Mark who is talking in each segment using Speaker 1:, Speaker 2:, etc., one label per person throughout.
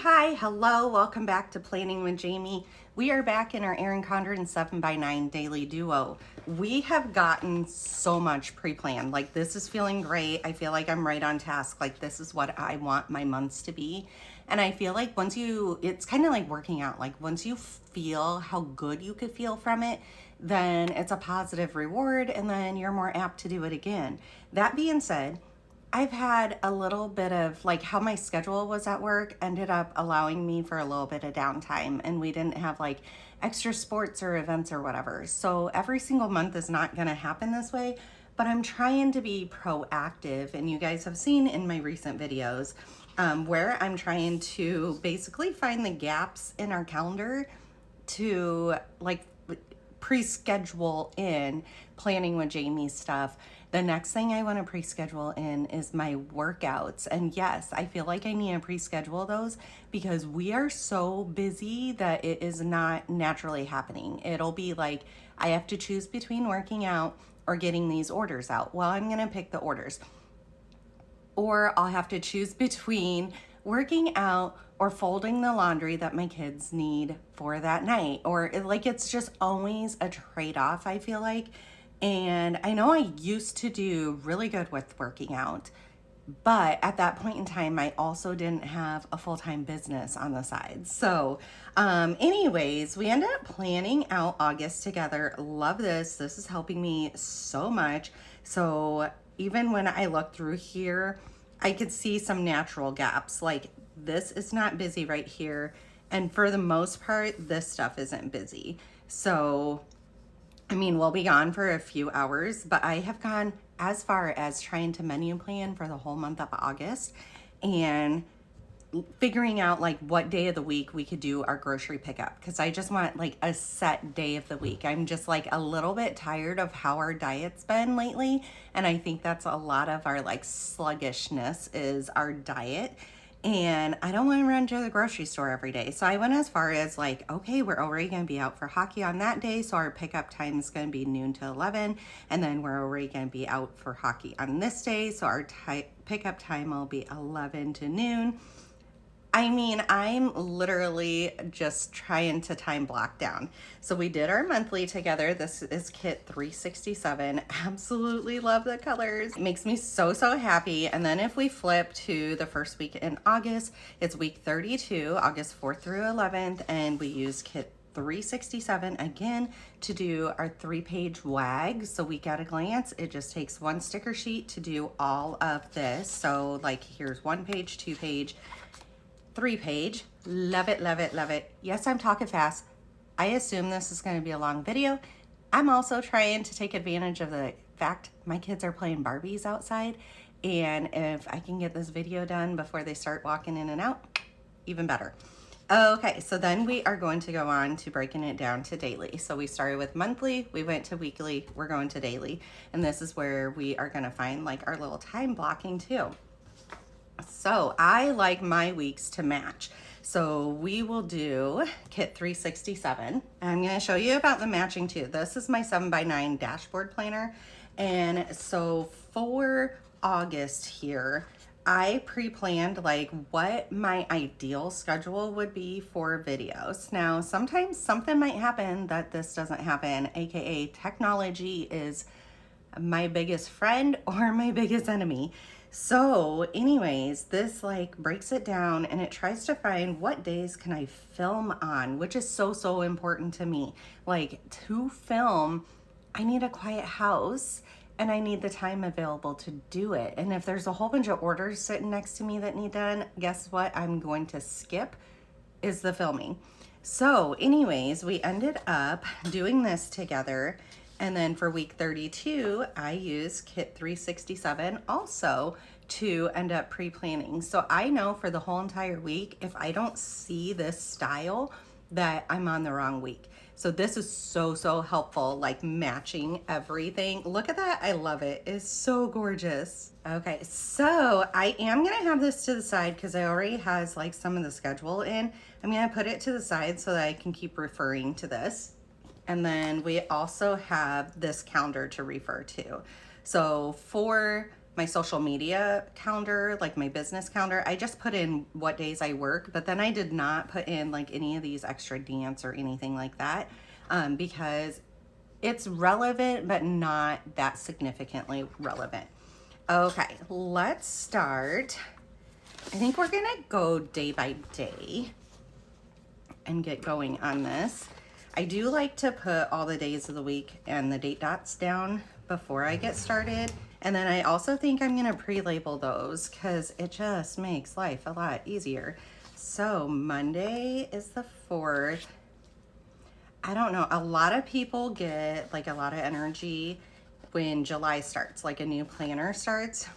Speaker 1: Hi, hello, welcome back to Planning with Jamie. We are back in our Erin Condren 7x9 daily duo. We have gotten so much pre-planned. Like, this is feeling great. I feel like I'm right on task. Like, this is what I want my months to be. And I feel like it's kind of like working out. Like, once you feel how good you could feel from it, then it's a positive reward and then you're more apt to do it again. That being said, I've had a little bit of like how my schedule was at work ended up allowing me for a little bit of downtime, and we didn't have like extra sports or events or whatever. So every single month is not going to happen this way, but I'm trying to be proactive. And you guys have seen in my recent videos where I'm trying to basically find the gaps in our calendar to like pre-schedule in Planning with Jamie stuff. The next thing I want to pre-schedule in is my workouts. And yes, I feel like I need to pre-schedule those because we are so busy that it is not naturally happening. It'll be like I have to choose between working out or getting these orders out. Well, I'm going to pick the orders. Or I'll have to choose between working out or folding the laundry that my kids need for that night. Or it's just always a trade-off, I feel like. And I know I used to do really good with working out, but at that point in time, I also didn't have a full-time business on the side. So anyways, we ended up planning out August together. Love this. This is helping me so much. So even when I look through here, I could see some natural gaps. Like, this is not busy right here. And for the most part, this stuff isn't busy. So I mean, we'll be gone for a few hours, but I have gone as far as trying to menu plan for the whole month of August and figuring out like what day of the week we could do our grocery pickup, because I just want like a set day of the week. I'm just like a little bit tired of how our diet's been lately, and I think that's a lot of our like sluggishness is our diet. And I don't want to run to the grocery store every day. So I went as far as like, okay, we're already going to be out for hockey on that day. So our pickup time is going to be noon to 11. And then we're already going to be out for hockey on this day. So our pickup time will be 11 to noon. I mean, I'm literally just trying to time block down. So we did our monthly together. This is kit 367. Absolutely love the colors. It makes me so happy. And then if we flip to the first week in August, it's week 32, August 4th through 11th, and we use kit 367 again to do our 3-page WAG. So week at a glance, it just takes one sticker sheet to do all of this. So like here's 1 page, 2 page, 3-page. Love it, love it, love it. Yes, I'm talking fast. I assume this is going to be a long video. I'm also trying to take advantage of the fact my kids are playing Barbies outside, and if I can get this video done before they start walking in and out, even better. Okay, so then we are going to go on to breaking it down to daily. So we started with monthly, we went to weekly, we're going to daily, and this is where we are going to find like our little time blocking too. So I like my weeks to match. So we will do kit 367. I'm going to show you about the matching too. This is my 7x9 dashboard planner. And so for August here, I pre-planned like what my ideal schedule would be for videos. Now, sometimes something might happen that this doesn't happen, aka technology is my biggest friend or my biggest enemy. So anyways, this like breaks it down and it tries to find what days can I film on, which is so important to me. Like, to film, I need a quiet house and I need the time available to do it. And if there's a whole bunch of orders sitting next to me that need done, guess what I'm going to skip is the filming. So anyways, we ended up doing this together. And then for week 32, I use kit 367 also to end up pre-planning. So I know for the whole entire week, if I don't see this style, that I'm on the wrong week. So this is so helpful, like matching everything. Look at that, I love it. It's so gorgeous. Okay, so I am gonna have this to the side because I already has like some of the schedule in. I'm gonna put it to the side so that I can keep referring to this. And then we also have this calendar to refer to. So for my social media calendar, like my business calendar, I just put in what days I work, but then I did not put in like any of these extra dance or anything like that, because it's relevant, but not that significantly relevant. Okay, let's start. I think we're gonna go day by day and get going on this. I do like to put all the days of the week and the date dots down before I get started. And then I also think I'm gonna pre-label those because it just makes life a lot easier. So Monday is the 4th. I don't know, a lot of people get like a lot of energy when July starts, like a new planner starts.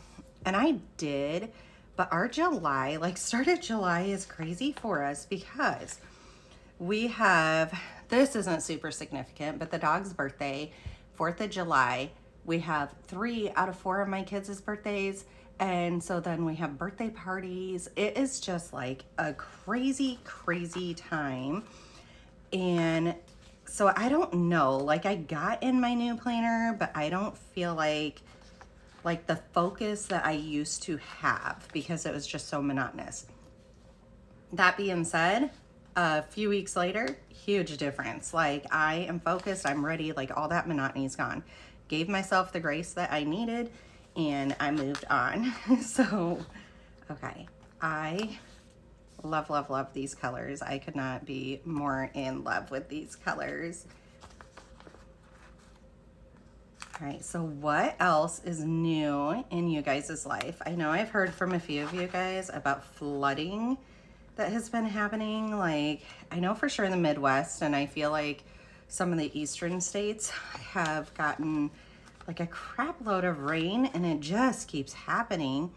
Speaker 1: And I did, but our July, like start of July is crazy for us because we have, this isn't super significant, but the dog's birthday, 4th of July, we have 3 out of 4 of my kids' birthdays. And so then we have birthday parties. It is just like a crazy, crazy time. And so I don't know, like I got in my new planner, but I don't feel like the focus that I used to have because it was just so monotonous. That being said, a few weeks later, huge difference. Like I am focused, I'm ready, like all that monotony's gone. Gave myself the grace that I needed and I moved on. So, okay, I love, love, love these colors. I could not be more in love with these colors. All right, so what else is new in you guys' life? I know I've heard from a few of you guys about flooding that has been happening. Like, I know for sure in the Midwest, and I feel like some of the eastern states have gotten like a crap load of rain and it just keeps happening.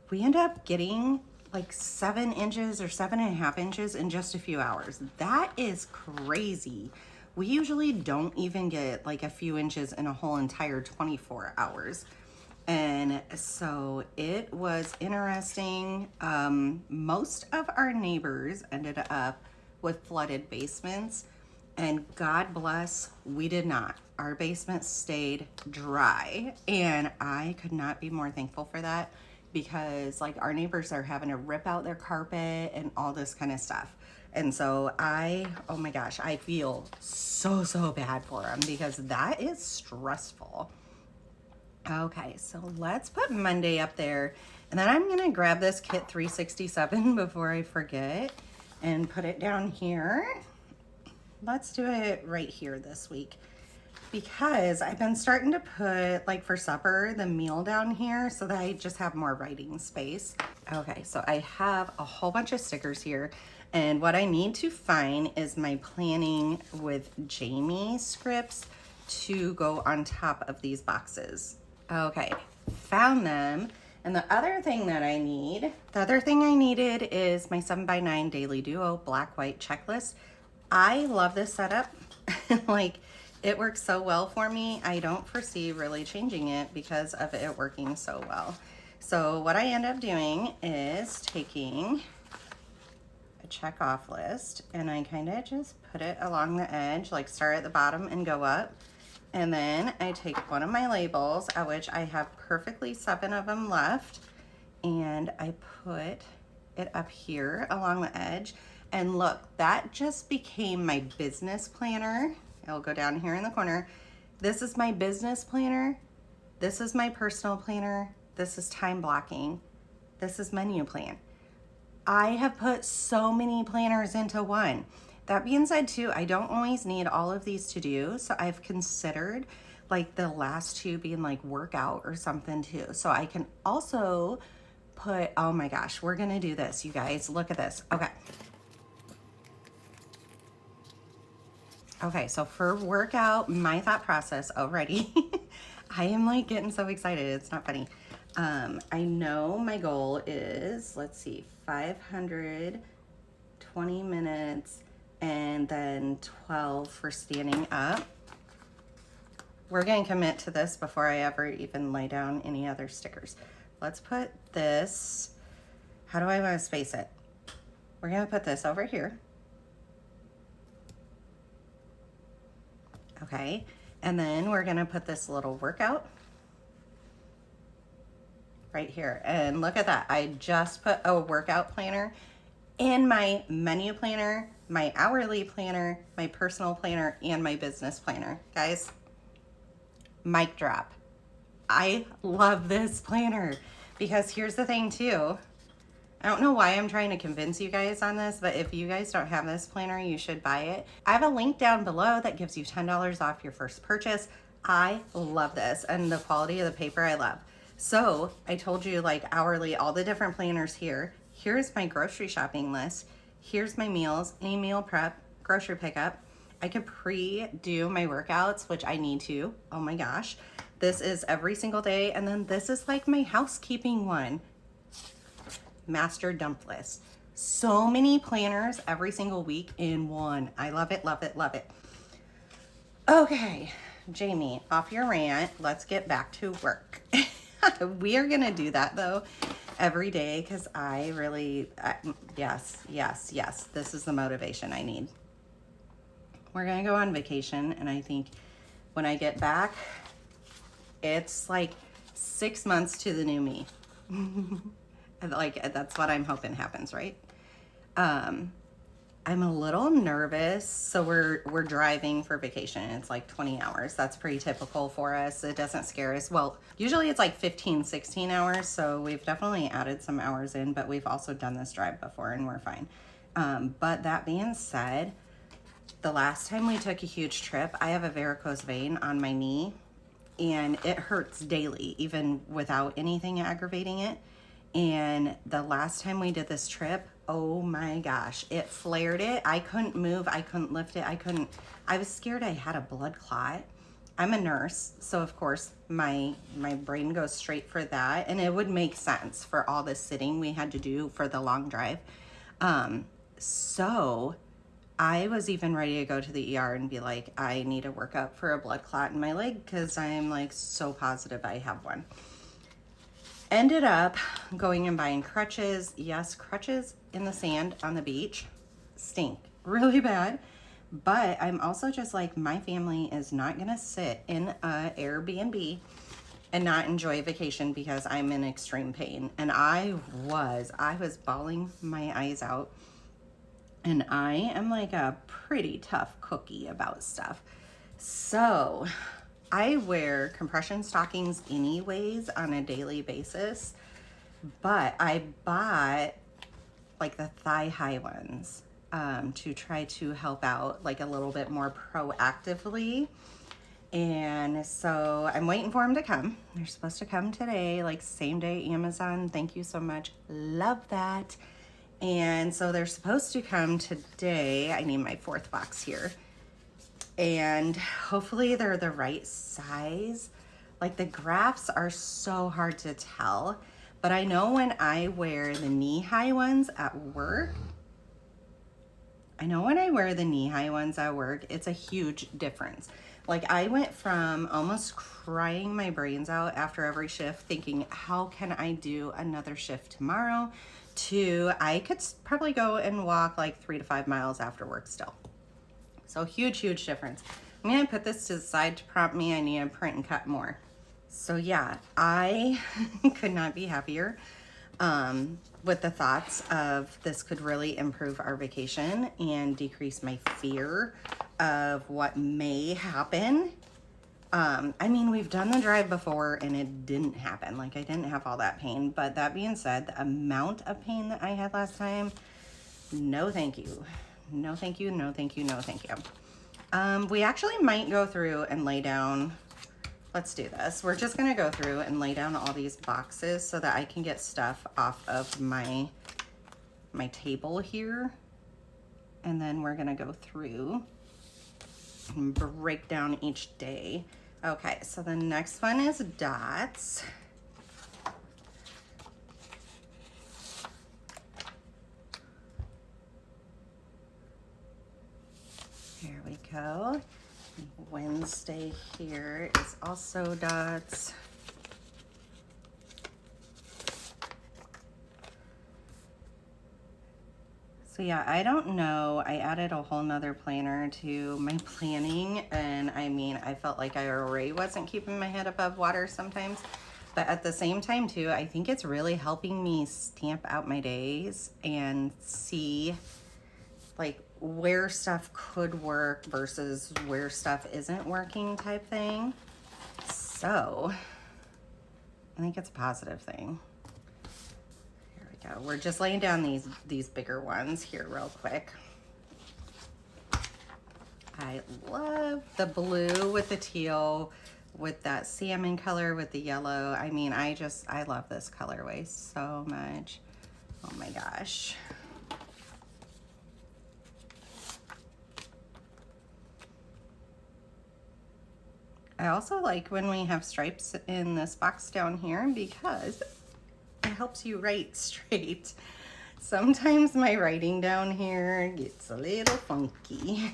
Speaker 1: We end up getting like 7 inches or 7.5 inches in just a few hours. That is crazy. We usually don't even get like a few inches in a whole entire 24 hours. And so it was interesting. Most of our neighbors ended up with flooded basements, and God bless, we did not. Our basement stayed dry, and I could not be more thankful for that because like our neighbors are having to rip out their carpet and all this kind of stuff. And so oh my gosh, I feel so, so bad for them because that is stressful. Okay, so let's put Monday up there. And then I'm gonna grab this kit 367 before I forget and put it down here. Let's do it right here this week because I've been starting to put like for supper, the meal down here so that I just have more writing space. Okay, so I have a whole bunch of stickers here. And what I need to find is my Planning with Jamie scripts to go on top of these boxes. Okay, found them. And the other thing I needed is my 7x9 Daily Duo black white checklist. I love this setup. Like it works so well for me. I don't foresee really changing it because of it working so well. So what I end up doing is taking a check off list and I kind of just put it along the edge, like start at the bottom and go up. And then I take one of my labels, at which I have perfectly 7 of them left, and I put it up here along the edge. And look, that just became my business planner. It'll go down here in the corner. This is my business planner. This is my personal planner. This is time blocking. This is menu plan. I have put so many planners into one. That being said too, I don't always need all of these to do. So I've considered like the last 2 being like workout or something too. So I can also put, oh my gosh, we're gonna do this, you guys. Look at this. Okay. Okay, so for workout, my thought process already, I am like getting so excited. It's not funny. I know my goal is, let's see, 520 minutes and then 12 for standing up. We're going to commit to this before I ever even lay down any other stickers. Let's put this, how do I want to space it? We're going to put this over here. Okay, and then we're going to put this little workout right here. And look at that. I just put a workout planner in my menu planner, my hourly planner, my personal planner, and my business planner. Guys, mic drop. I love this planner because here's the thing too. I don't know why I'm trying to convince you guys on this, but if you guys don't have this planner, you should buy it. I have a link down below that gives you $10 off your first purchase. I love this, and the quality of the paper I love. So I told you, like, hourly, all the different planners here. Here's my grocery shopping list. Here's my meals, any meal prep, grocery pickup. I could pre-do my workouts, which I need to. Oh my gosh. This is every single day. And then this is like my housekeeping one. Master dump list. So many planners every single week in one. I love it, love it, love it. Okay, Jamie, off your rant. Let's get back to work. We are gonna do that though every day because I really, yes, this is the motivation I need. We're gonna go on vacation, and I think when I get back, it's like 6 months to the new me. Like, that's what I'm hoping happens, right? I'm a little nervous. So we're driving for vacation. It's like 20 hours. That's pretty typical for us. It doesn't scare us. Well, usually it's like 15, 16 hours. So we've definitely added some hours in, but we've also done this drive before and we're fine. But that being said, the last time we took a huge trip, I have a varicose vein on my knee and it hurts daily, even without anything aggravating it. And the last time we did this trip, oh my gosh, it flared it. I couldn't move. I couldn't lift it. I was scared I had a blood clot. I'm a nurse, so of course my brain goes straight for that. And it would make sense for all the sitting we had to do for the long drive. So I was even ready to go to the ER and be like, I need a workup for a blood clot in my leg because I'm like so positive I have one. Ended up going and buying crutches. Yes, crutches in the sand on the beach stink really bad. But I'm also just like, my family is not gonna sit in a Airbnb and not enjoy vacation because I'm in extreme pain. And I was bawling my eyes out. And I am like a pretty tough cookie about stuff. So I wear compression stockings anyways on a daily basis, but I bought like the thigh high ones to try to help out like a little bit more proactively. And so I'm waiting for them to come. They're supposed to come today, like same day Amazon. Thank you so much. Love that. And so they're supposed to come today. I need my 4th box here. And hopefully they're the right size. Like, the graphs are so hard to tell, but I know when I wear the knee-high ones at work, it's a huge difference. Like, I went from almost crying my brains out after every shift thinking, how can I do another shift tomorrow, to I could probably go and walk like 3 to 5 miles after work still. So huge difference. I'm gonna put this to the side to prompt me. I need to print and cut more. So yeah, I could not be happier with the thoughts of this could really improve our vacation and decrease my fear of what may happen. I mean, we've done the drive before and it didn't happen. Like, I didn't have all that pain. But that being said, the amount of pain that I had last time, no thank you. No thank you, no thank you, no thank you. We actually might go through and lay down, let's do this. We're just gonna go through and lay down all these boxes so that I can get stuff off of my table here. And then we're gonna go through and break down each day. Okay, so the next one is dots. Here we go. Wednesday here is also dots. So yeah, I don't know. I added a whole nother planner to my planning, and I mean, I felt like I already wasn't keeping my head above water sometimes. But at the same time too, I think it's really helping me stamp out my days and see like where stuff could work versus where stuff isn't working type thing. So I think it's a positive thing. Here we go. We're just laying down these bigger ones here real quick. I love the blue with the teal, with that salmon color with the yellow. I mean, I love this colorway so much. Oh my gosh. I also like when we have stripes in this box down here because it helps you write straight. Sometimes my writing down here gets a little funky.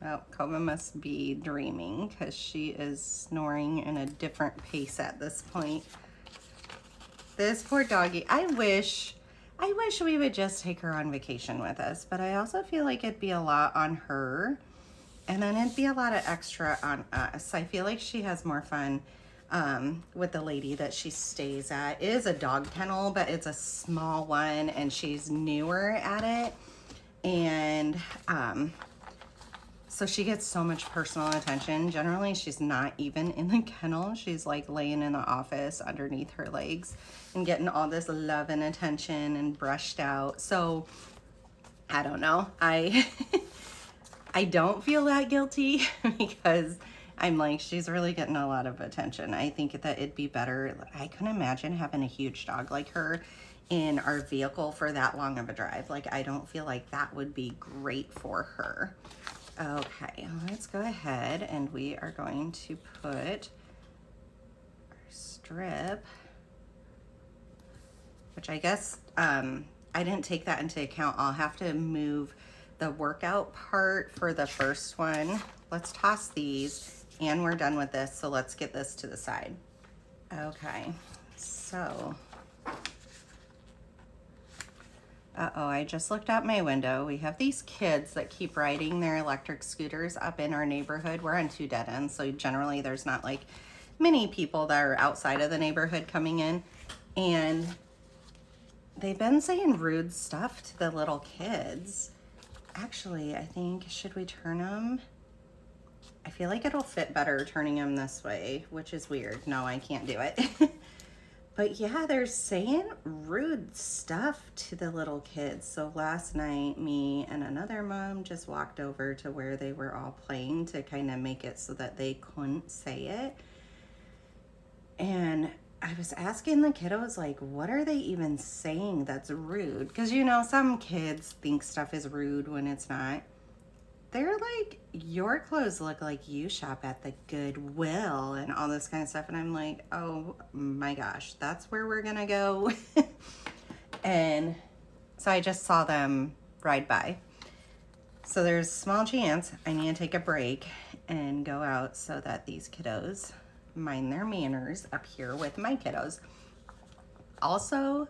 Speaker 1: Well, Kova must be dreaming because she is snoring in a different pace at this point. This poor doggy. I wish we would just take her on vacation with us, but I also feel like it'd be a lot on her, and then it'd be a lot of extra on us. I feel like she has more fun with the lady that she stays at. It is a dog kennel, but it's a small one, and she's newer at it, and so she gets so much personal attention. Generally, she's not even in the kennel. She's like laying in the office underneath her legs and getting all this love and attention and brushed out. So I don't know. I don't feel that guilty because I'm like, she's really getting a lot of attention. I think that it'd be better. I couldn't imagine having a huge dog like her in our vehicle for that long of a drive. Like, I don't feel like that would be great for her. Okay, let's go ahead and we are going to put our strip, which I guess I didn't take that into account. I'll have to move the workout part for the first one. Let's toss these and we're done with this. So let's get this to the side. Okay, so I just looked out my window. We have these kids that keep riding their electric scooters up in our neighborhood. We're on 2 dead ends, so generally there's not like many people that are outside of the neighborhood coming in. And they've been saying rude stuff to the little kids. Actually, I think, should we turn them? I feel like it'll fit better turning them this way, which is weird. No, I can't do it. But yeah, they're saying rude stuff to the little kids. So last night, me and another mom just walked over to where they were all playing to kind of make it so that they couldn't say it. And I was asking the kiddos, like, what are they even saying that's rude? Because, you know, some kids think stuff is rude when it's not. They're like, your clothes look like you shop at the Goodwill and all this kind of stuff. And I'm like, oh my gosh, that's where we're gonna go. And so I just saw them ride by. So there's a small chance I need to take a break and go out so that these kiddos mind their manners up here with my kiddos. Also,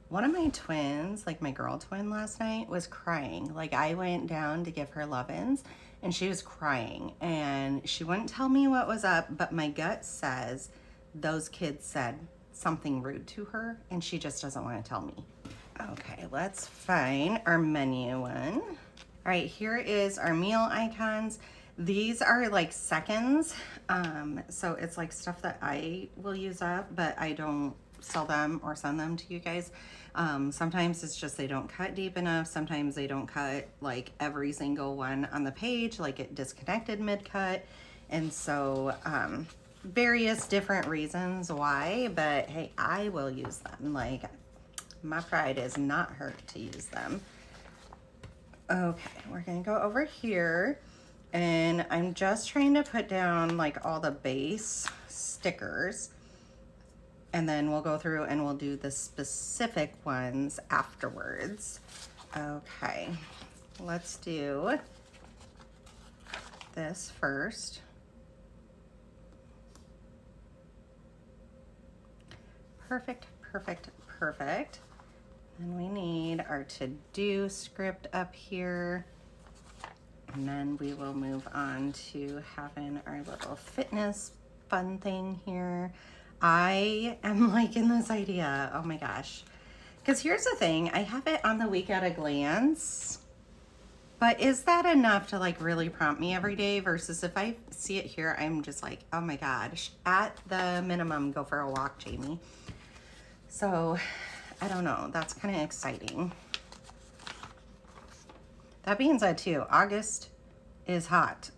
Speaker 1: one of my twins, like my girl twin last night, was crying. Like, I went down to give her lovin's and she was crying and she wouldn't tell me what was up, but my gut says those kids said something rude to her and she just doesn't want to tell me. Okay, let's find our menu one. All right, here is our meal icons. These are like seconds, so it's like stuff that I will use up, but I don't sell them or send them to you guys. Sometimes it's just they don't cut deep enough. Sometimes they don't cut like every single one on the page, like it disconnected mid-cut. And so various different reasons why, but hey, I will use them. Like, my pride is not hurt to use them. Okay, we're gonna go over here and I'm just trying to put down like all the base stickers. And then we'll go through and we'll do the specific ones afterwards. Okay, let's do this first. Perfect, perfect, perfect. And we need our to-do script up here. And then we will move on to having our little fitness fun thing here. I am liking this idea. Oh my gosh. Because here's the thing, I have it on the week at a glance, but is that enough to like really prompt me every day versus if I see it here, I'm just like, oh my gosh, at the minimum, go for a walk, Jamie. So I don't know, that's kind of exciting. That being said too, August is hot.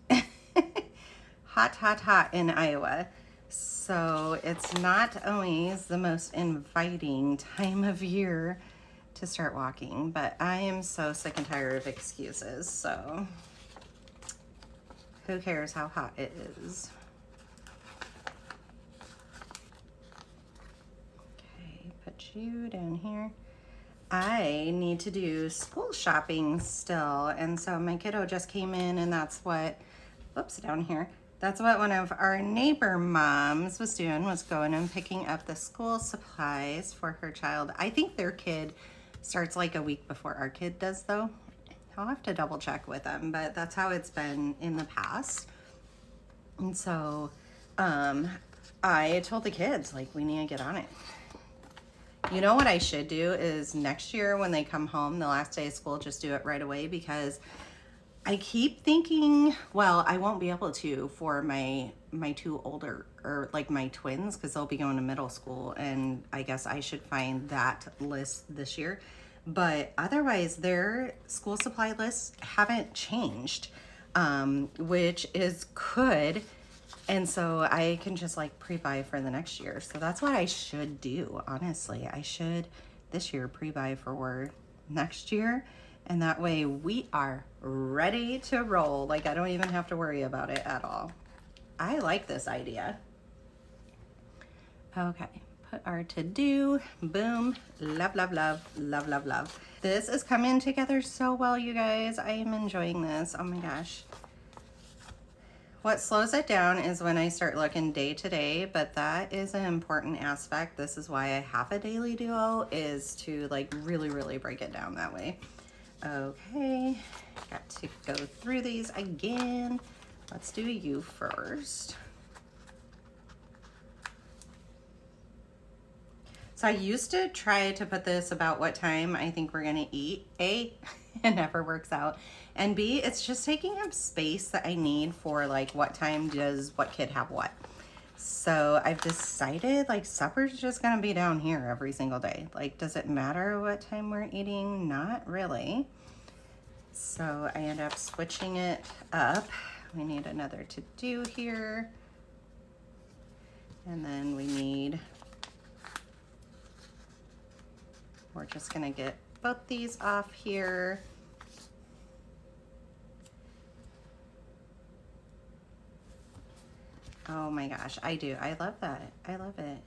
Speaker 1: Hot, hot, hot in Iowa. So it's not always the most inviting time of year to start walking, but I am so sick and tired of excuses, so who cares how hot it is? Okay, put you down here. I need to do school shopping still, and so my kiddo just came in, and that's what, whoops, down here. That's what one of our neighbor moms was doing, was going and picking up the school supplies for her child. I think their kid starts like a week before our kid does though. I'll have to double check with them, but that's how it's been in the past. And so I told the kids, like, we need to get on it. You know what I should do is next year when they come home, the last day of school, just do it right away, because I keep thinking, well, I won't be able to for my two older, or like my twins, because they'll be going to middle school, and I guess I should find that list this year. But otherwise, their school supply lists haven't changed, which is good. And so I can just like pre-buy for the next year. So that's what I should do, honestly. I should this year pre-buy for next year. And that way we are ready to roll. Like, I don't even have to worry about it at all. I like this idea. Okay, put our to-do, boom, love, love, love, love, love, love. This is coming together so well, you guys. I am enjoying this, oh my gosh. What slows it down is when I start looking day to day, but that is an important aspect. This is why I have a daily duo, is to like really, really break it down that way. Okay, got to go through these again. Let's do you first. So I used to try to put this about what time I think we're gonna eat. A, it never works out. And B, it's just taking up space that I need for like what time does what kid have what. So I've decided like supper's just gonna be down here every single day. Like, does it matter what time we're eating? Not really. So I end up switching it up. We need another to-do here. And then we need, we're just gonna get both these off here. Oh my gosh, I do. I love that. I love it.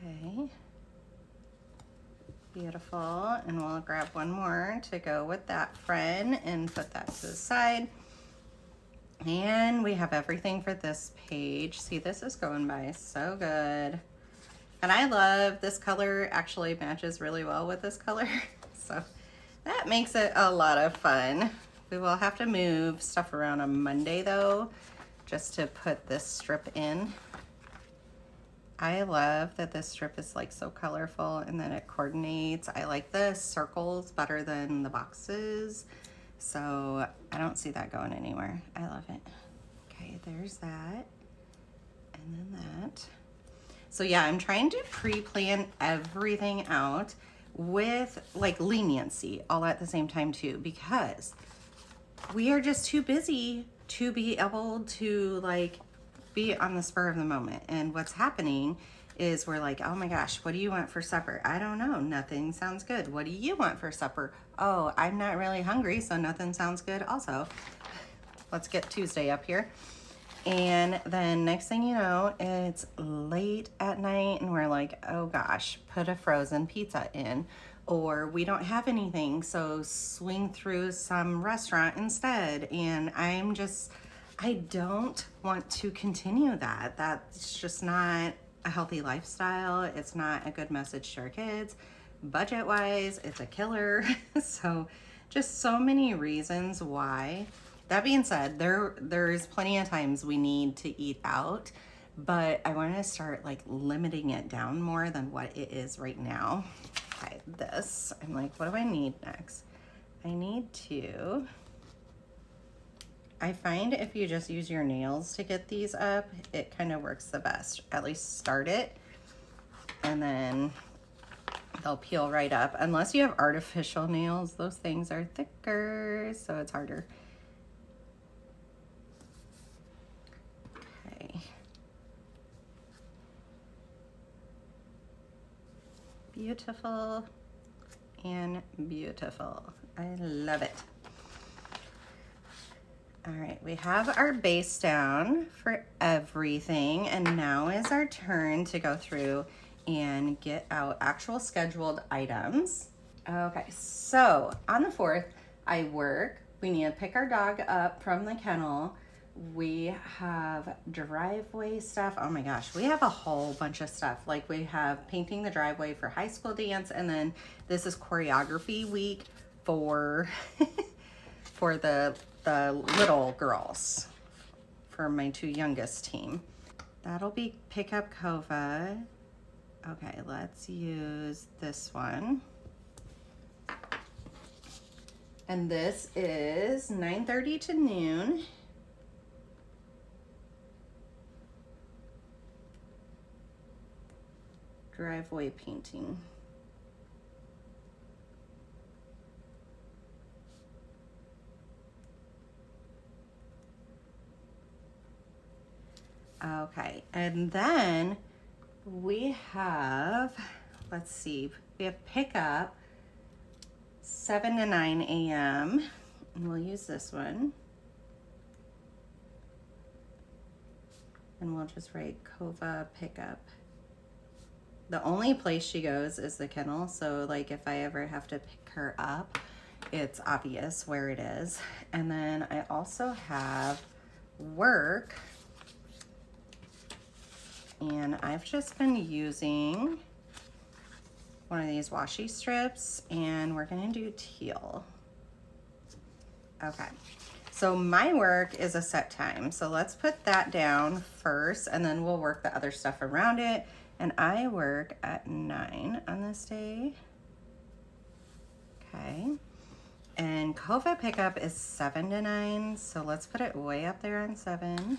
Speaker 1: Okay. Beautiful. And we'll grab one more to go with that friend and put that to the side. And we have everything for this page. See, this is going by so good. And I love this color, actually matches really well with this color. So that makes it a lot of fun. We will have to move stuff around on Monday though, just to put this strip in. I love that this strip is like so colorful and then it coordinates. I like the circles better than the boxes. So I don't see that going anywhere. I love it. Okay, there's that. And then that. So yeah, I'm trying to pre-plan everything out with like leniency all at the same time too, because we are just too busy to be able to like be on the spur of the moment. And what's happening is we're like, oh my gosh, what do you want for supper? I don't know, nothing sounds good. What do you want for supper? Oh, I'm not really hungry, so nothing sounds good also. Let's get Tuesday up here. And then next thing you know, it's late at night and we're like, oh gosh, put a frozen pizza in. Or we don't have anything, so swing through some restaurant instead. And I don't want to continue that. That's just not a healthy lifestyle. It's not a good message to our kids. Budget-wise, it's a killer. So just so many reasons why That being said, there's plenty of times we need to eat out, but I want to start like limiting it down more than what it is right now. Okay, this, I'm like, what do I need next? I need to, I find if you just use your nails to get these up, it kind of works the best. At least start it, and then they'll peel right up. Unless you have artificial nails, those things are thicker, so it's harder. Okay. Beautiful and beautiful. I love it. All right, we have our base down for everything, and now is our turn to go through and get out actual scheduled items. Okay, so on the 4th, I work. We need to pick our dog up from the kennel. We have driveway stuff. Oh my gosh, we have a whole bunch of stuff. Like we have painting the driveway for high school dance, and then this is choreography week for for the little girls, for my 2 youngest team. That'll be pickup Kova. Okay, let's use this one. And this is 9:30 to noon. Driveway painting. Okay, and then we have, let's see, we have pickup 7 to 9 a.m. and we'll use this one. And we'll just write Kova pickup. The only place she goes is the kennel, so like if I ever have to pick her up, it's obvious where it is. And then I also have work, and I've just been using one of these washi strips, and we're gonna do teal. Okay, so my work is a set time, so let's put that down first, and then we'll work the other stuff around it. And I work at 9 on this day. Okay, and Kova pickup is 7 to 9, so let's put it way up there on 7.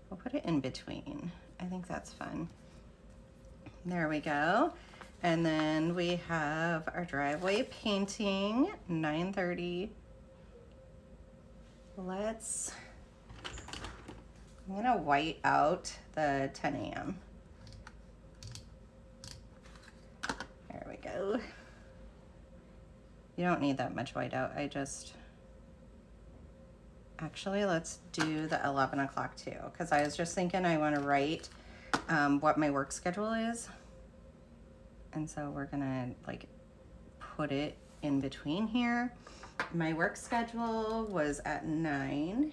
Speaker 1: We'll put it in between. I think that's fun. There we go. And then we have our driveway painting, 9:30. I'm gonna white out the 10 a.m. There we go. You don't need that much white out. Actually, let's do the 11 o'clock too, because I was just thinking I want to write what my work schedule is. And so we're gonna like put it in between here. My work schedule was at 9,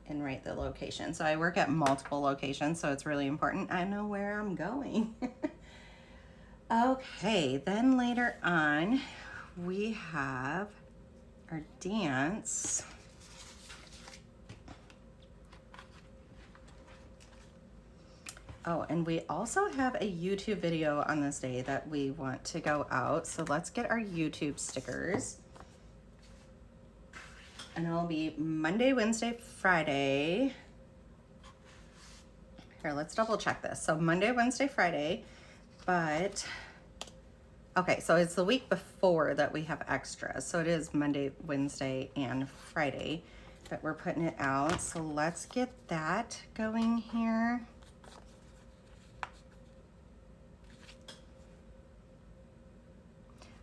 Speaker 1: and write the location. So I work at multiple locations, so it's really important I know where I'm going. Okay, then later on, we have our dance. Oh, and we also have a YouTube video on this day that we want to go out. So let's get our YouTube stickers. And it'll be Monday, Wednesday, Friday. Here, let's double check this. So Monday, Wednesday, Friday, but, okay, so it's the week before that we have extras. So it is Monday, Wednesday, and Friday that we're putting it out. So let's get that going here.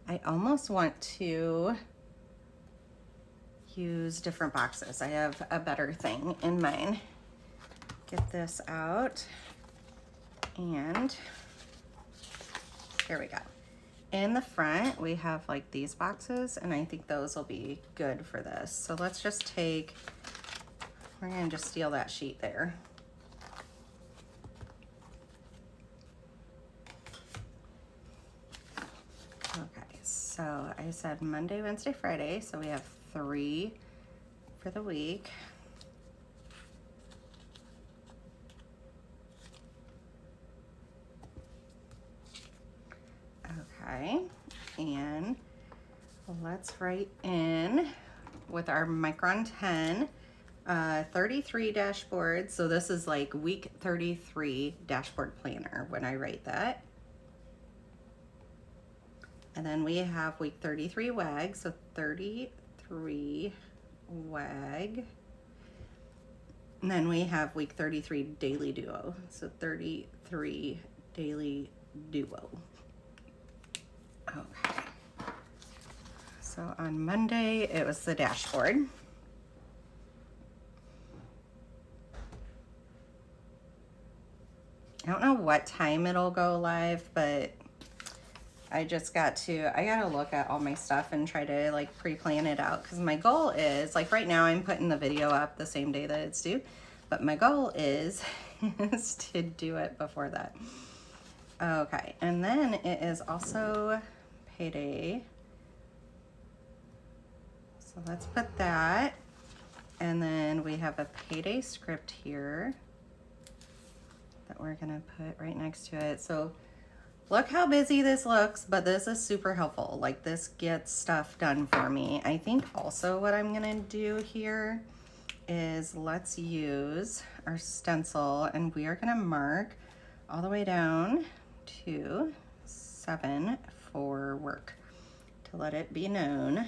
Speaker 1: I almost want to use different boxes. I have a better thing in mind. Get this out, and here we go. In the front, we have like these boxes, and I think those will be good for this. So let's just take, we're gonna just steal that sheet there. So I said Monday, Wednesday, Friday. So we have 3 for the week. Okay, and let's write in with our Micron 10, 33 dashboard. So this is like week 33 dashboard planner when I write that. And then we have week 33 WAG, so 33 WAG. And then we have week 33 daily duo, so 33 daily duo. Okay. So on Monday, it was the dashboard. I don't know what time it'll go live, but I gotta look at all my stuff and try to like pre-plan it out, because my goal is, like right now I'm putting the video up the same day that it's due, but my goal is, is to do it before that. Okay, and then it is also payday. So let's put that. And then we have a payday script here that we're gonna put right next to it. So look how busy this looks, but this is super helpful. Like, this gets stuff done for me. I think also what I'm gonna do here is let's use our stencil, and we are gonna mark all the way down to 7 for work to let it be known.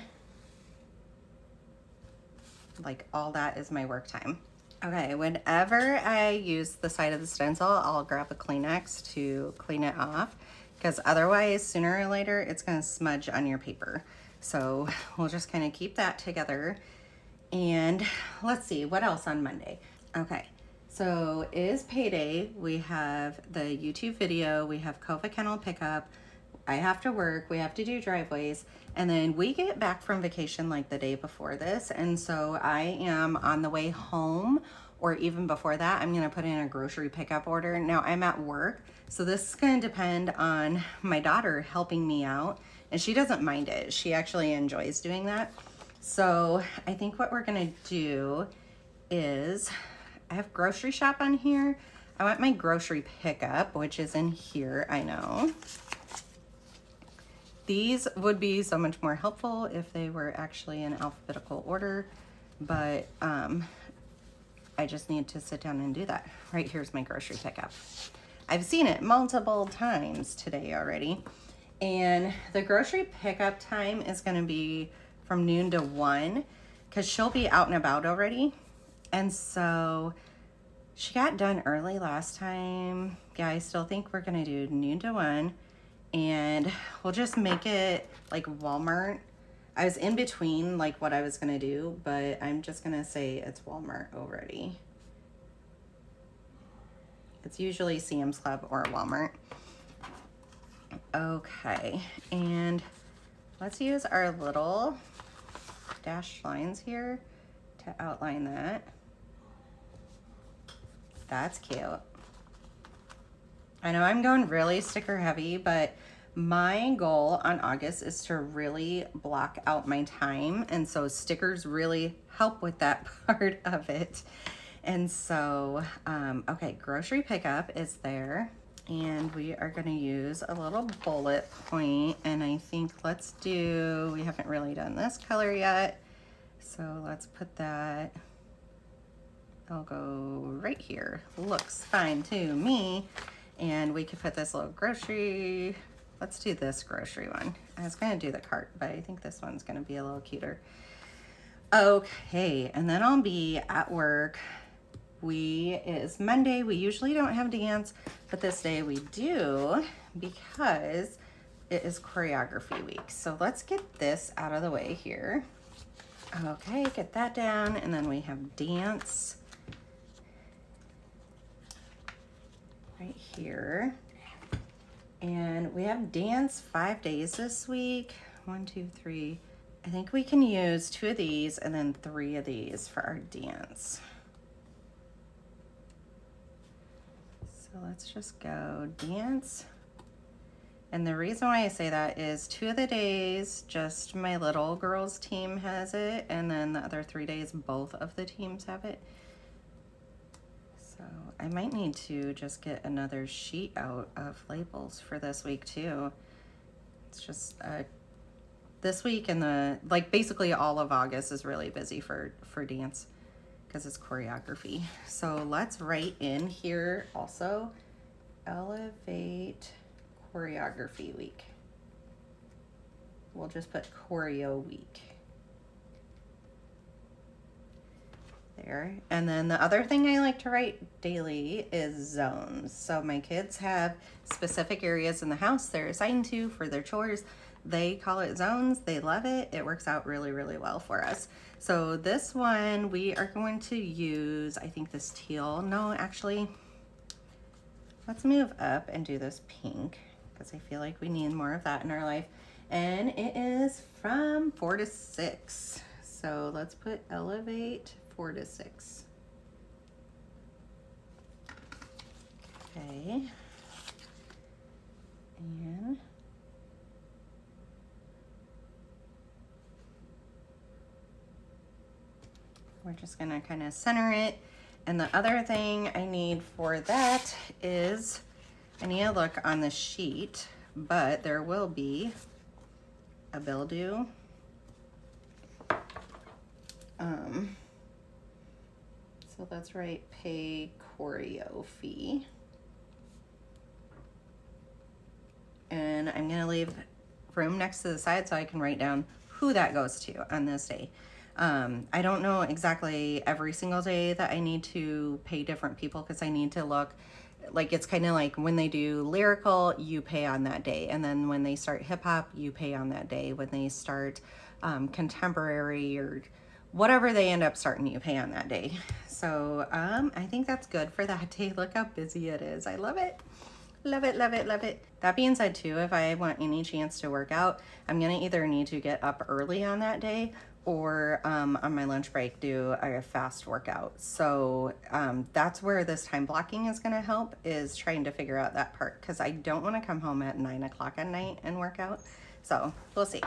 Speaker 1: Like, all that is my work time. Okay, whenever I use the side of the stencil, I'll grab a Kleenex to clean it off, because otherwise, sooner or later, it's gonna smudge on your paper. So we'll just kind of keep that together. And let's see, what else on Monday? Okay, so it is payday. We have the YouTube video, we have Kova Kennel pickup, I have to work, we have to do driveways, and then we get back from vacation like the day before this, and so I am on the way home, or even before that, I'm gonna put in a grocery pickup order. Now I'm at work, so this is gonna depend on my daughter helping me out, and she doesn't mind it. She actually enjoys doing that. So I think what we're gonna do is, I have grocery shop on here. I want my grocery pickup, which is in here, I know. These would be so much more helpful if they were actually in alphabetical order, but I just need to sit down and do that. Right here's my grocery pickup. I've seen it multiple times today already. And the grocery pickup time is gonna be from noon to 1, because she'll be out and about already. And so she got done early last time. Yeah, I still think we're gonna do noon to 1. And we'll just make it like Walmart. I was in between like what I was gonna do, but I'm just gonna say it's Walmart already. It's usually Sam's Club or Walmart. Okay, and let's use our little dashed lines here to outline that. That's cute. I know I'm going really sticker heavy, but my goal on August is to really block out my time. And so stickers really help with that part of it. And so, okay, grocery pickup is there. And we are gonna use a little bullet point. And I think we haven't really done this color yet. So let's put that, I'll go right here. Looks fine to me. And we could put this little grocery, let's do this grocery one. I was gonna do the cart, but I think this one's gonna be a little cuter. Okay, and then I'll be at work. It's Monday, we usually don't have dance, but this day we do, because it is choreography week. So let's get this out of the way here. Okay, get that down, and then we have dance right here. And we have dance 5 days this week. 1, 2, 3. I think we can use 2 of these and then 3 of these for our dance. So let's just go dance. And the reason why I say that is 2 of the days, just my little girls team has it, and then the other 3 days, both of the teams have it. So I might need to just get another sheet out of labels for this week too. It's just this week and basically all of August is really busy for dance because it's choreography. So let's write in here also, Elevate Choreography Week. We'll just put Choreo Week. There. And then the other thing I like to write daily is zones. So my kids have specific areas in the house they're assigned to for their chores. They call it zones. They love it. It works out really, really well for us. So this one we are going to use, I think this teal. No, actually, let's move up and do this pink because I feel like we need more of that in our life. And it is from 4 to 6. So let's put Elevate 4 to 6. Okay. And we're just gonna kind of center it. And the other thing I need for that is, I need to look on the sheet, but there will be a bill due. So let's write pay choreo fee. And I'm gonna leave room next to the side so I can write down who that goes to on this day. I don't know exactly every single day that I need to pay different people because I need to look, like it's kind of like when they do lyrical, you pay on that day. And then when they start hip hop, you pay on that day. When they start contemporary or whatever they end up starting, you pay on that day. So I think that's good for that day. Look how busy it is. I love it. Love it, love it, love it. That being said too, if I want any chance to work out, I'm gonna either need to get up early on that day or on my lunch break do a fast workout. So that's where this time blocking is gonna help, is trying to figure out that part, because I don't wanna come home at 9 o'clock at night and work out. So we'll see.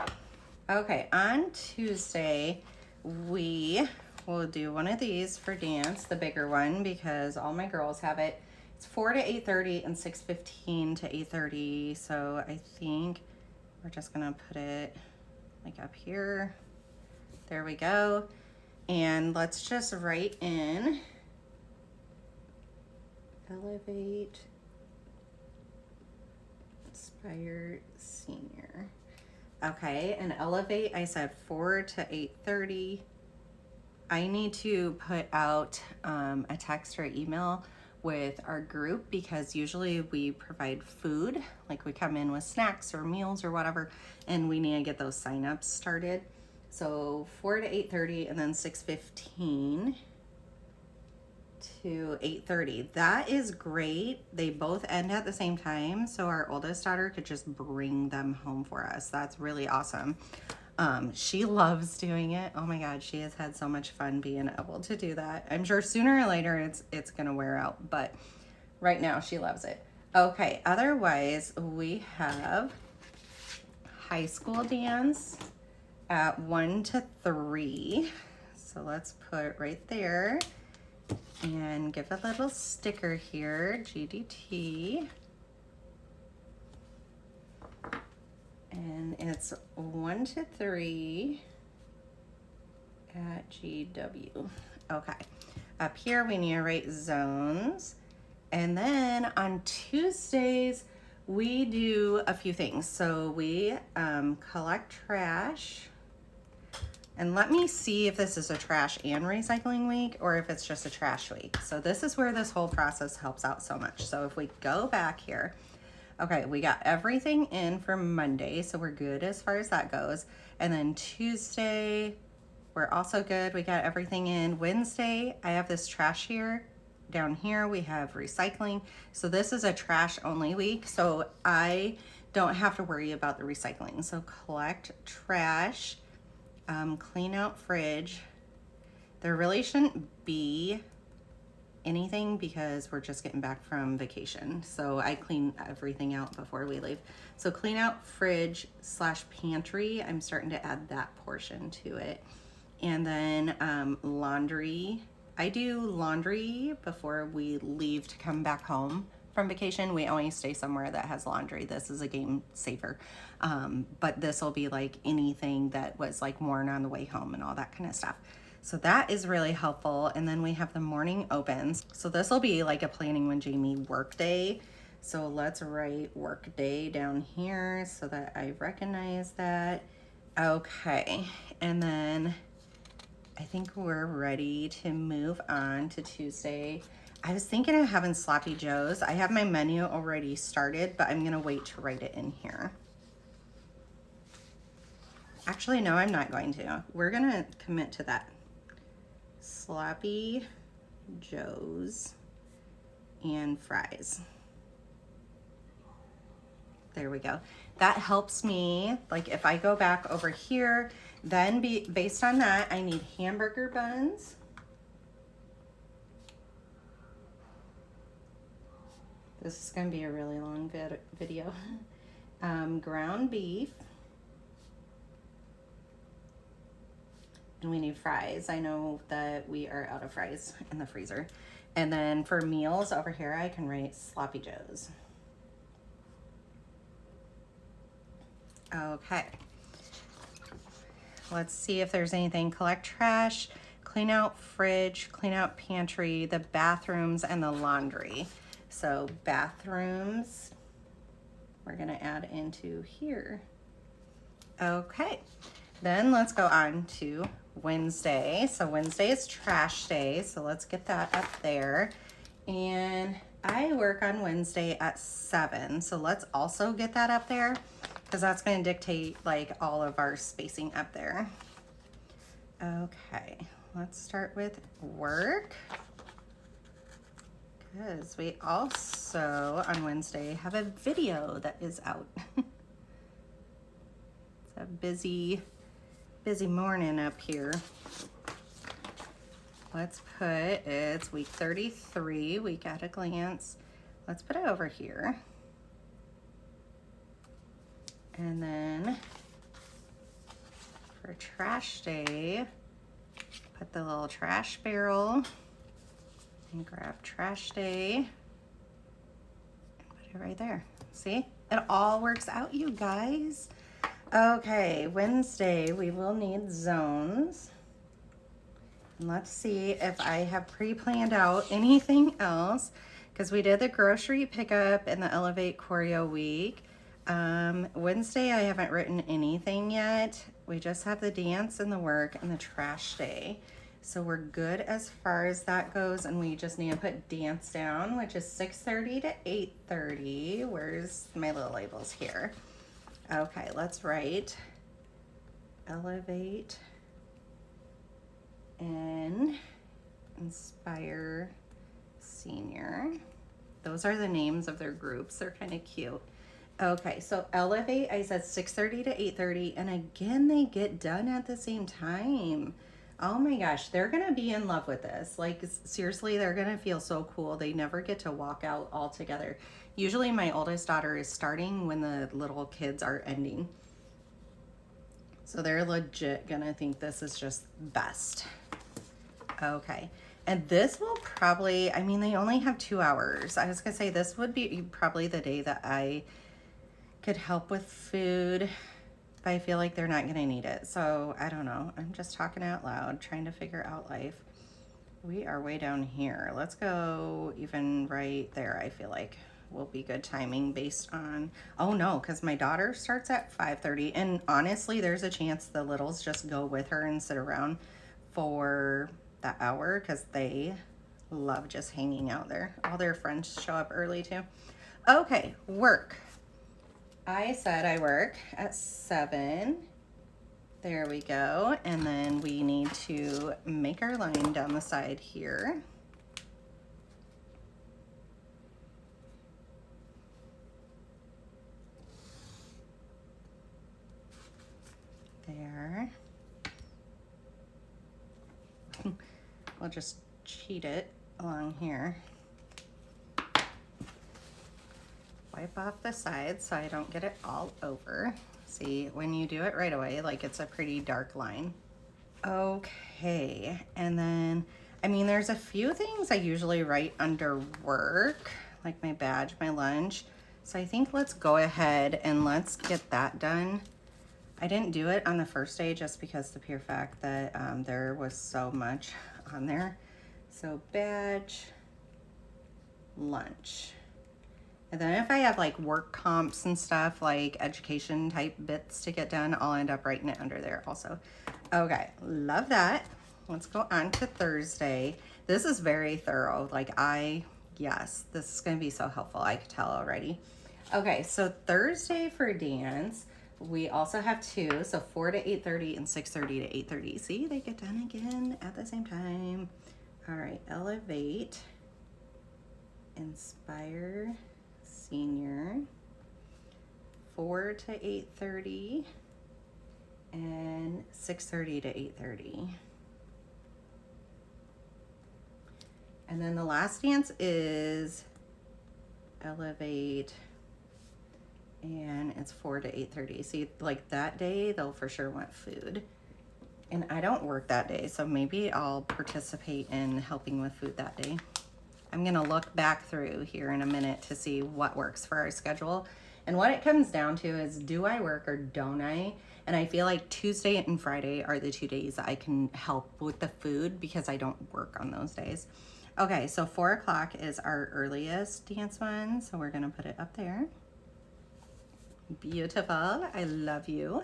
Speaker 1: Okay, on Tuesday, we will do one of these for dance, the bigger one, because all my girls have it. It's 4 to 8:30 and 6:15 to 8:30. So I think we're just gonna put it like up here. There we go. And let's just write in Elevate Inspired Senior. Okay, and Elevate, I said 4 to 8:30. I need to put out a text or email with our group, because usually we provide food, like we come in with snacks or meals or whatever, and we need to get those signups started. So 4 to 8:30 and then 6:15 to 8:30. That is great. They both end at the same time, so our oldest daughter could just bring them home for us. That's really awesome. She loves doing it. Oh my God, she has had so much fun being able to do that. I'm sure sooner or later it's gonna wear out, but right now she loves it. Okay, otherwise we have high school dance at 1 to 3. So let's put right there and give a little sticker here, GDT. And it's 1 to 3 at GW. Okay, up here we need to write zones. And then on Tuesdays, we do a few things. So we collect trash. And let me see if this is a trash and recycling week or if it's just a trash week. So this is where this whole process helps out so much. So if we go back here, okay, we got everything in for Monday, so we're good as far as that goes. And then Tuesday, we're also good. We got everything in. Wednesday, I have this trash here. Down here, we have recycling. So this is a trash only week, so I don't have to worry about the recycling. So collect trash, clean out fridge. There really shouldn't be anything because we're just getting back from vacation. So I clean everything out before we leave. So clean out fridge / pantry. I'm starting to add that portion to it. And then laundry. I do laundry before we leave to come back home from vacation. We always stay somewhere that has laundry. This is a game saver. But this will be like anything that was like worn on the way home and all that kind of stuff. So that is really helpful. And then we have the morning opens. So this will be like a Planning with Jamie work day. So let's write work day down here so that I recognize that. Okay. And then I think we're ready to move on to Tuesday. I was thinking of having sloppy joes. I have my menu already started, but I'm gonna wait to write it in here. Actually, no, I'm not going to. We're gonna commit to that. Sloppy joes and fries. There we go. That helps me, like if I go back over here, then based on that, I need hamburger buns. This is gonna be a really long video. Ground beef. And we need fries. I know that we are out of fries in the freezer. And then for meals over here, I can write sloppy joes. Okay. Let's see if there's anything. Collect trash, clean out fridge, clean out pantry, the bathrooms, and the laundry. So bathrooms, we're gonna add into here. Okay, then let's go on to Wednesday. So Wednesday is trash day, so let's get that up there. And I work on Wednesday at 7, so let's also get that up there because that's going to dictate like all of our spacing up there. Okay, let's start with work because we also on Wednesday have a video that is out. It's a busy morning up here. Let's put, it's week 33, week at a glance. Let's put it over here. And then for trash day, put the little trash barrel and grab trash day and put it right there. See, it all works out, you guys. Okay, Wednesday, we will need zones. And let's see if I have pre-planned out anything else because we did the grocery pickup and the Elevate Choreo week. Wednesday, I haven't written anything yet. We just have the dance and the work and the trash day. So we're good as far as that goes. And we just need to put dance down, which is 6:30 to 8:30. Where's my little labels here? Okay, let's write Elevate and Inspire Senior. Those are the names of their groups. They're kind of cute. Okay, so Elevate, I said 6:30 to 8:30, and again, they get done at the same time. Oh my gosh, they're gonna be in love with this. Like, seriously, they're gonna feel so cool. They never get to walk out all together. Usually my oldest daughter is starting when the little kids are ending. So they're legit gonna think this is just best. Okay, and this will probably, I mean, they only have 2 hours. I was gonna say this would be probably the day that I could help with food, but I feel like they're not gonna need it. So I don't know, I'm just talking out loud, trying to figure out life. We are way down here. Let's go even right there. I feel like will be good timing based on, oh no, because my daughter starts at 5:30, and honestly, there's a chance the littles just go with her and sit around for that hour because they love just hanging out there. All their friends show up early too. Okay, work. I said I work at 7. There we go. And then we need to make our line down the side here. There. We'll just cheat it along here. Wipe off the sides so I don't get it all over. See, when you do it right away, like it's a pretty dark line. Okay, and then, I mean, there's a few things I usually write under work, like my badge, my lunch. So I think let's go ahead and let's get that done. I didn't do it on the first day just because the pure fact that there was so much on there. So badge, lunch. And then if I have like work comps and stuff, like education type bits to get done, I'll end up writing it under there also. Okay, love that. Let's go on to Thursday. This is very thorough. Yes, this is gonna be so helpful. I could tell already. Okay, so Thursday for dance, we also have two, so 4 to 8:30 and 6:30 to 8:30. See, they get done again at the same time. All right, elevate, inspire, senior, 4 to 8:30 and 6:30 to 8:30. And then the last dance is elevate, and it's 4 to 8:30. See, like that day, they'll for sure want food. And I don't work that day, so maybe I'll participate in helping with food that day. I'm gonna look back through here in a minute to see what works for our schedule. And what it comes down to is, do I work or don't I? And I feel like Tuesday and Friday are the 2 days I can help with the food because I don't work on those days. Okay, so 4 o'clock is our earliest dance one, so we're gonna put it up there. Beautiful, I love you.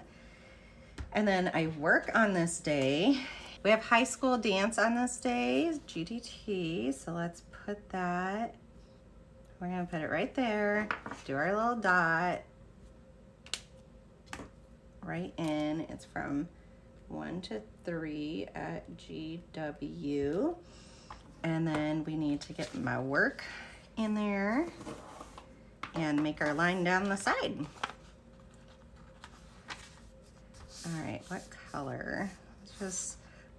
Speaker 1: And then I work on this day. We have high school dance on this day, GTT, so let's put that. We're gonna put it right there, do our little dot, right in. It's from 1 to 3 at GW. And then we need to get my work in there and make our line down the side. All right, what color?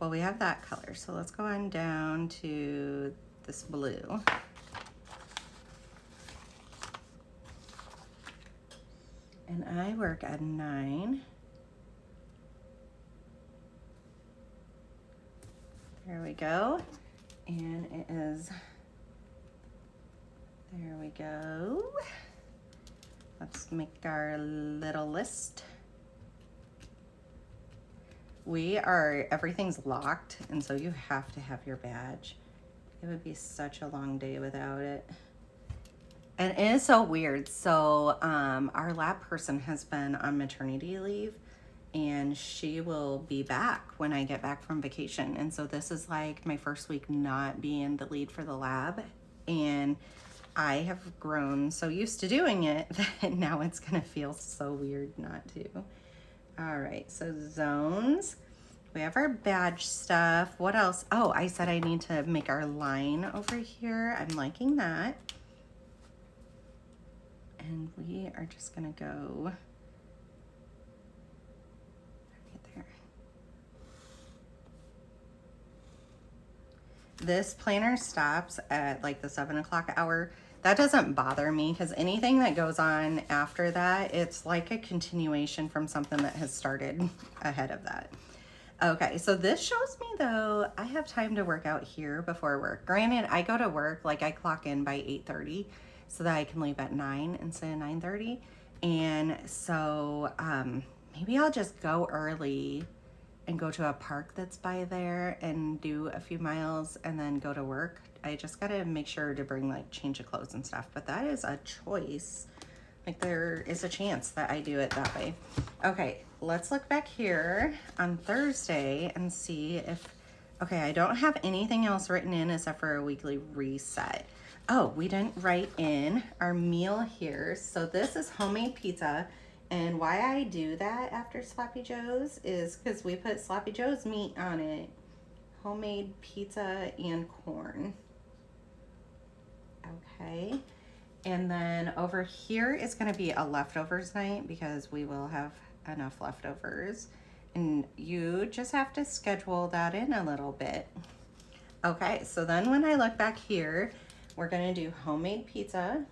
Speaker 1: Well, we have that color, so let's go on down to this blue. And I work at 9. There we go. And it is, there we go. Let's make our little list. Everything's locked, and so you have to have your badge. It would be such a long day without it. And it is so weird. So our lab person has been on maternity leave, and she will be back when I get back from vacation. And so this is like my first week not being the lead for the lab. And I have grown so used to doing it that now it's gonna feel so weird not to. All right, so zones. We have our badge stuff. What else? Oh, I said I need to make our line over here. I'm liking that. And we are just gonna go right there. This planner stops at like the 7 o'clock hour. That doesn't bother me because anything that goes on after that, it's like a continuation from something that has started ahead of that. Okay, so this shows me though, I have time to work out here before work. Granted, I go to work, like I clock in by 8:30 so that I can leave at 9 instead of 9:30. And so maybe I'll just go early and go to a park that's by there and do a few miles and then go to work. I just gotta make sure to bring like change of clothes and stuff, but that is a choice. Like there is a chance that I do it that way. Okay, let's look back here on Thursday and see if, okay, I don't have anything else written in except for a weekly reset. Oh, we didn't write in our meal here. So this is homemade pizza. And why I do that after Sloppy Joe's is because we put Sloppy Joe's meat on it. Homemade pizza and corn. Okay. And then over here is going to be a leftovers night because we will have enough leftovers. And you just have to schedule that in a little bit. Okay, so then when I look back here, we're gonna do homemade pizza.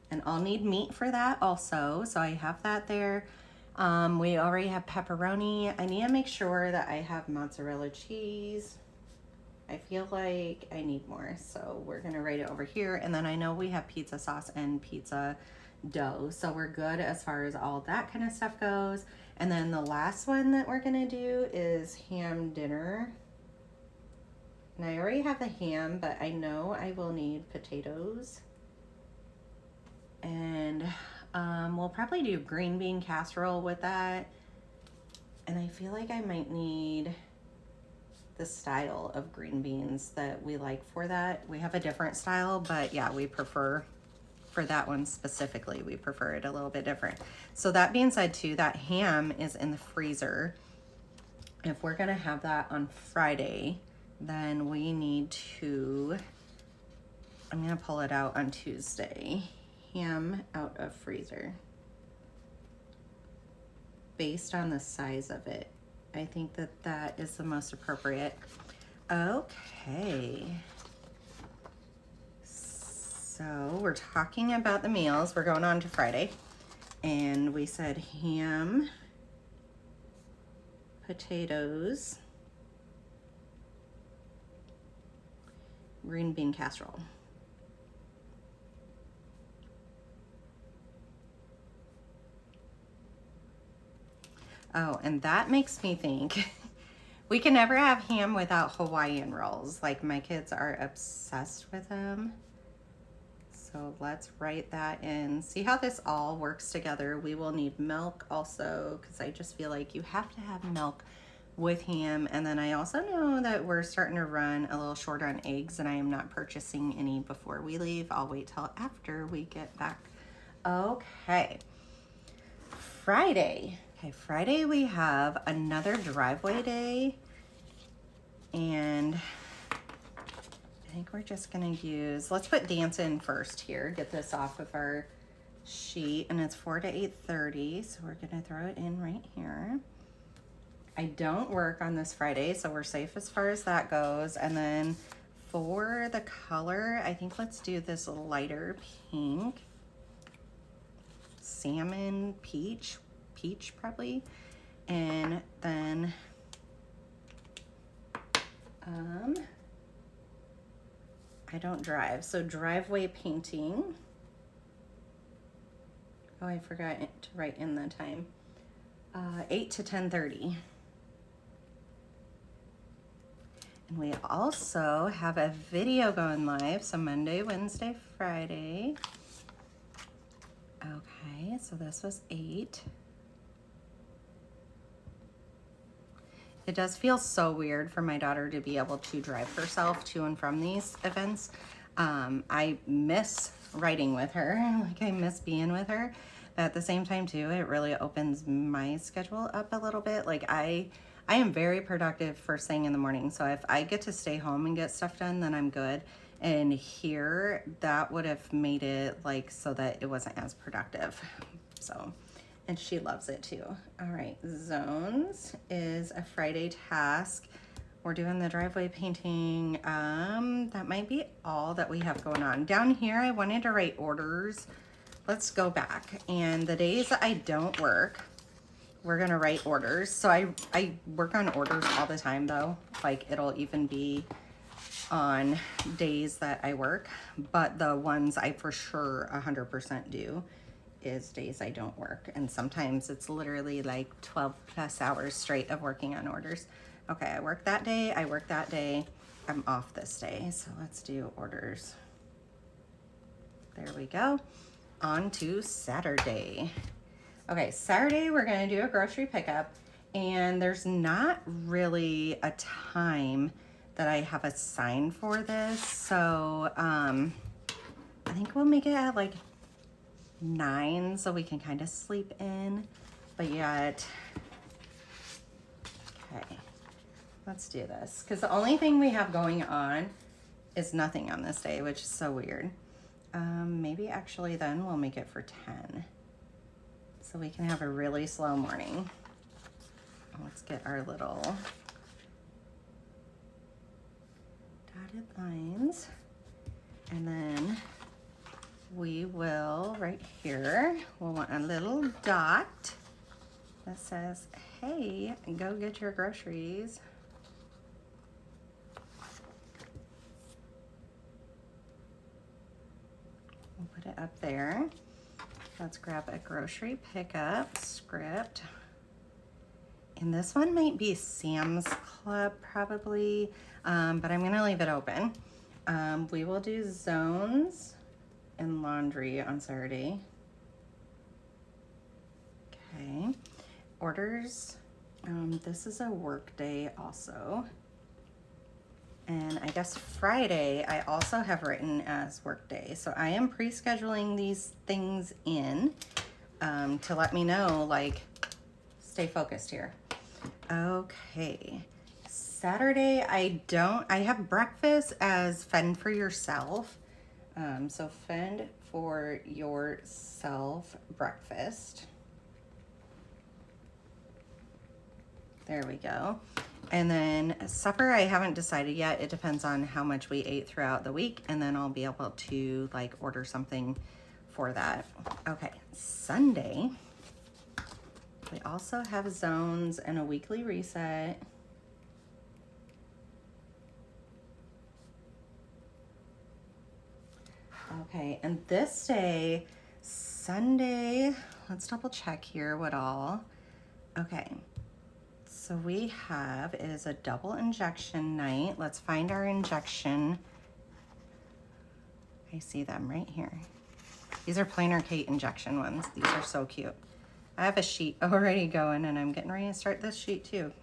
Speaker 1: And I'll need meat for that also, so I have that there. We already have pepperoni. I need to make sure that I have mozzarella cheese. I feel like I need more, so we're gonna write it over here. And then I know we have pizza sauce and pizza dough, so we're good as far as all that kind of stuff goes. And then the last one that we're gonna do is ham dinner. And I already have the ham, but I know I will need potatoes. And we'll probably do green bean casserole with that. And I feel like I might need the style of green beans that we like for that. We have a different style, but yeah, we prefer, for that one specifically, we prefer it a little bit different. So that being said too, that ham is in the freezer. If we're gonna have that on Friday, then we need to, I'm gonna pull it out on Tuesday. Ham out of freezer. Based on the size of it, I think that that is the most appropriate. Okay. So we're talking about the meals. We're going on to Friday. And we said ham, potatoes, green bean casserole. Oh, and that makes me think we can never have ham without Hawaiian rolls. Like, my kids are obsessed with them. So let's write that in. See how this all works together. We will need milk also, because I just feel like you have to have milk with ham. And then I also know that we're starting to run a little short on eggs, and I am not purchasing any before we leave. I'll wait till after we get back. Okay. Friday. Okay, Friday we have another driveway day, and I think we're just gonna use, let's put dance in first here, get this off of our sheet, and it's 4 to 8:30, so we're gonna throw it in right here. I don't work on this Friday, so we're safe as far as that goes. And then for the color, I think let's do this lighter pink, salmon, peach probably. And then I don't drive, so driveway painting. Oh, I forgot to write in the time. 8 to 10:30. And we also have a video going live, so Monday, Wednesday, Friday. Okay, so this was 8. It does feel so weird for my daughter to be able to drive herself to and from these events. I miss riding with her, like I miss being with her. But at the same time too, it really opens my schedule up a little bit. Like I am very productive first thing in the morning. So if I get to stay home and get stuff done, then I'm good. And here, that would have made it like so that it wasn't as productive. So, and she loves it too. All right, zones is a Friday task. We're doing the driveway painting. That might be all that we have going on. Down here, I wanted to write orders. Let's go back. And the days that I don't work, we're gonna write orders. So I work on orders all the time though. Like it'll even be on days that I work, but the ones I for sure 100% do is days I don't work. And sometimes it's literally like 12 plus hours straight of working on orders. Okay, I work that day, I work that day, I'm off this day. So let's do orders. There we go. On to Saturday. Okay, Saturday we're gonna do a grocery pickup, and there's not really a time that I have assigned for this. So I think we'll make it at like 9 so we can kind of sleep in, but yet, okay, let's do this. Because the only thing we have going on is nothing on this day, which is so weird. Maybe actually then we'll make it for 10 so we can have a really slow morning. Let's get our little dotted lines. And then we will, right here, we'll want a little dot that says, hey, go get your groceries. We'll put it up there. Let's grab a grocery pickup script. And this one might be Sam's Club probably, but I'm gonna leave it open. We will do zones and laundry on Saturday. Okay, orders, this is a work day also. And I guess Friday I also have written as work day. So I am pre-scheduling these things in to let me know, like, stay focused here. Okay, Saturday I have breakfast as fend for yourself. So fend for yourself breakfast. There we go. And then supper, I haven't decided yet. It depends on how much we ate throughout the week, and then I'll be able to like order something for that. Okay, Sunday, we also have zones and a weekly reset. Okay, and this day, Sunday, let's double check here what all. Okay. So we have is a double injection night. Let's find our injection. I see them right here. These are Planner Kate injection ones. These are so cute. I have a sheet already going and I'm getting ready to start this sheet too.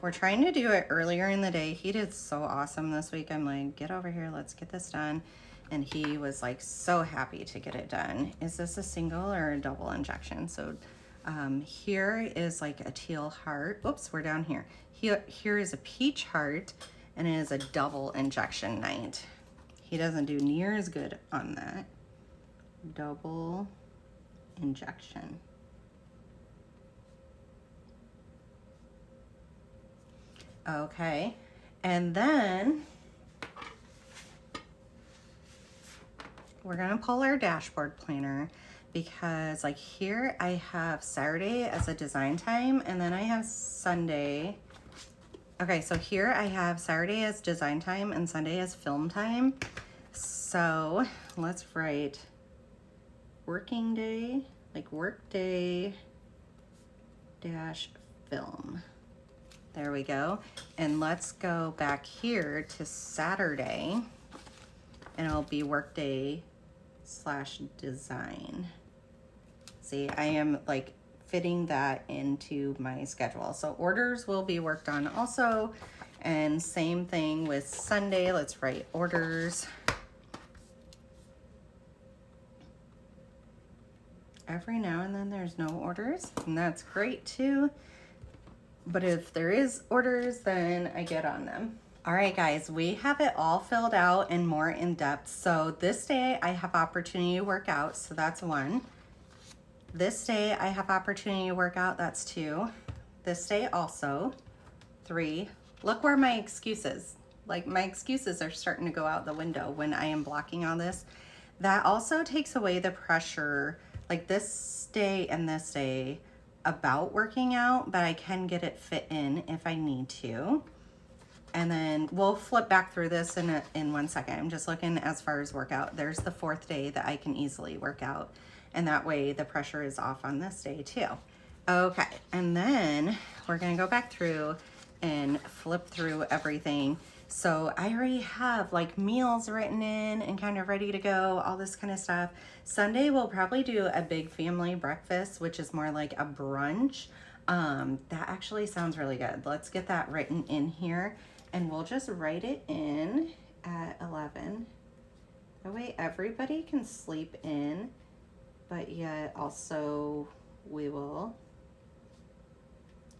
Speaker 1: We're trying to do it earlier in the day. He did so awesome this week. I'm like, get over here, let's get this done. And he was like so happy to get it done. Is this a single or a double injection? So here is like a teal heart. Oops, we're down here. Here is a peach heart and it is a double injection night. He doesn't do near as good on that. Double injection. Okay, and then we're gonna pull our dashboard planner because like here I have Saturday as a design time and then I have Sunday. Okay, so here I have Saturday as design time and Sunday as film time. So let's write working day, like work day dash film. There we go. And let's go back here to Saturday and it'll be workday / design. See, I am like fitting that into my schedule. So orders will be worked on also. And same thing with Sunday. Let's write orders. Every now and then there's no orders, and that's great too. But if there is orders, then I get on them. All right, guys, we have it all filled out and more in depth. So this day I have opportunity to work out. So that's 1. This day I have opportunity to work out. That's 2. This day also 3. Look where my excuses, like my excuses are starting to go out the window when I am blocking all this. That also takes away the pressure, like this day and this day, about working out, but I can get it fit in if I need to. And then we'll flip back through this in 1 second. I'm just looking as far as workout. There's the 4th day that I can easily work out. And that way the pressure is off on this day too. Okay, and then we're gonna go back through and flip through everything. So I already have like meals written in and kind of ready to go, all this kind of stuff. Sunday we'll probably do a big family breakfast, which is more like a brunch. That actually sounds really good. Let's get that written in here and we'll just write it in at 11. That way everybody can sleep in, but yet also we will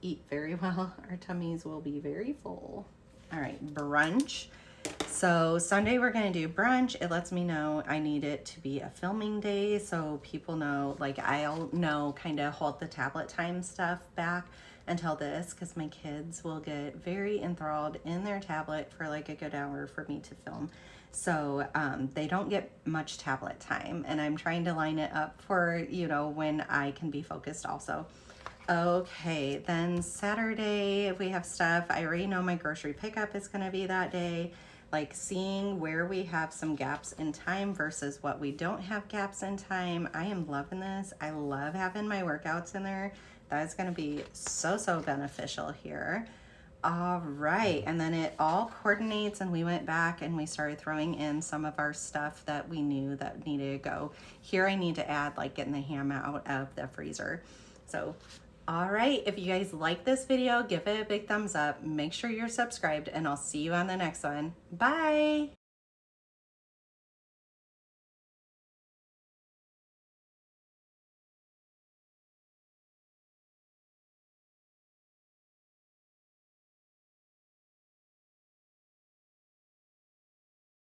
Speaker 1: eat very well. Our tummies will be very full. All right, brunch. So Sunday we're gonna do brunch. It lets me know I need it to be a filming day, so people know, like I'll know, kind of hold the tablet time stuff back until this, because my kids will get very enthralled in their tablet for like a good hour for me to film. So they don't get much tablet time, and I'm trying to line it up for, you know, when I can be focused also. Okay, then Saturday we have stuff. I already know my grocery pickup is going to be that day. Like seeing where we have some gaps in time versus what we don't have gaps in time. I am loving this. I love having my workouts in there. That is going to be so beneficial here. All right, and then it all coordinates, and we went back and we started throwing in some of our stuff that we knew that needed to go. Here I need to add like getting the ham out of the freezer. So all right, if you guys like this video, give it a big thumbs up. Make sure you're subscribed, and I'll see you on the next one. Bye.